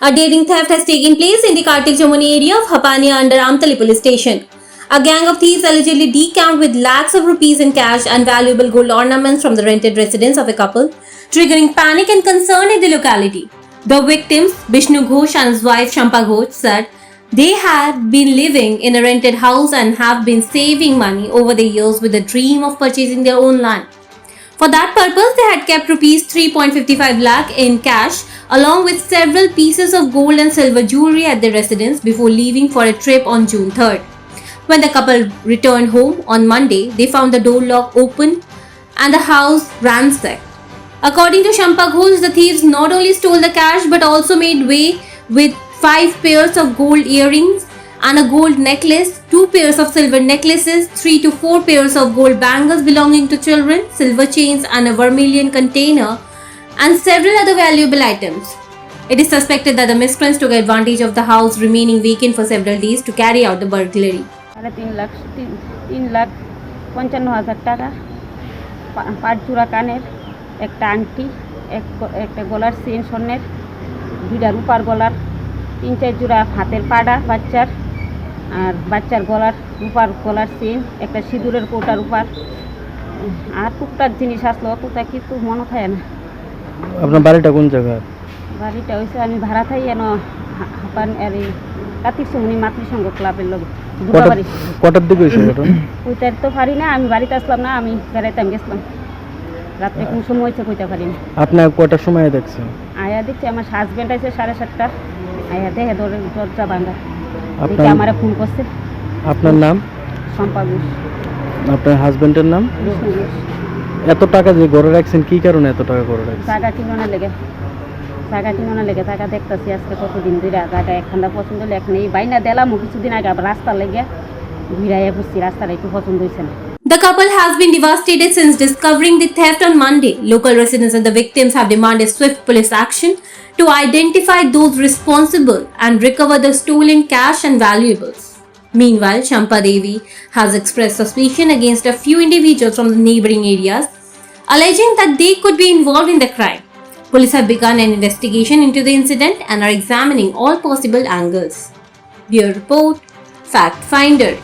A daring theft has taken place in the Kartik Jamuni area of Hapania under Amtali police station. A gang of thieves allegedly decamped with lakhs of rupees in cash and valuable gold ornaments from the rented residence of a couple, triggering panic and concern in the locality. The victims, Bishnu Ghosh and his wife Shampa Ghosh, said they had been living in a rented house and have been saving money over the years with the dream of purchasing their own land. For that purpose, they had kept rupees 3.55 lakh in cash along with several pieces of gold and silver jewelry at their residence before leaving for a trip on June 3rd. When the couple returned home on Monday, they found the door lock open and the house ransacked. According to Shampa Ghosh, the thieves not only stole the cash but also made way with 5 pairs of gold earrings and a gold necklace, 2 pairs of silver necklaces, 3 to 4 pairs of gold bangles belonging to children, silver chains and a vermilion container and several other valuable items. It is suspected that the miscreants took advantage of the house remaining vacant for several days to carry out the burglary. 3,55,000 টাকা, 5 জোড়া কানের, একটা আংটি, একটা গলার chain স্বর্ণের, 2টা রূপার গলার, 3-4 জোড়া হাতের পাড়া বাচ্চার, আর বাচ্চার গলার রূপার গলার চেন, একটা সিঁদুরের কৌটা রূপার, আর টুকটাক জিনিস আসলো, অতটা কিছু মনে থাকে না। আপনার বাড়িটা কোন জায়গায়? বাড়িটা হয়েছে আমি ভাড়া থাকি এন কার্তিক সমনি মাতৃসংঘ ক্লাবের লোক। কটার দিকে হয়েছে ঘটনা? ওইটা তো পারি না, আমি বাড়িতে আসলাম না, আমি বেড়াইতে গেছিলাম রাত্রে, কোন সময় হয়েছে কইতে পারি না। আপনার কটার সময় দেখছেন? আয়া দেখছি আমার হাজব্যান্ড আছে 7:30, আয়া দেখে দরজা ভাঙা, আপনার আমার ফোন করছে। আপনার নাম? শম্পা ঘোষ। আপনার হাজব্যান্ডের নাম? বিষ্ণু ঘোষ। এত টাকা যে ঘরে রাখছেন কি কারণে এত টাকা ঘরে রাখছেন? জায়গা কিনানো লেগে, জায়গা দেখতেছি আজকে কতদিন ধরে, জায়গা একখানা পছন্দ হলে এখন এই বাইনা দিলাম কিছুদিন আগে, আবার রাস্তা লেগে ঘুরাইয়া বুঝছি রাস্তাটা একটু পছন্দ হয়েছে না। The couple has been devastated since discovering the theft on Monday. Local residents and the victims have demanded swift police action to identify those responsible and recover the stolen cash and valuables. Meanwhile, Shampa Devi has expressed suspicion against a few individuals from the neighboring areas, alleging that they could be involved in the crime. Police have begun an investigation into the incident and are examining all possible angles. Bureau Report, Fact Finder.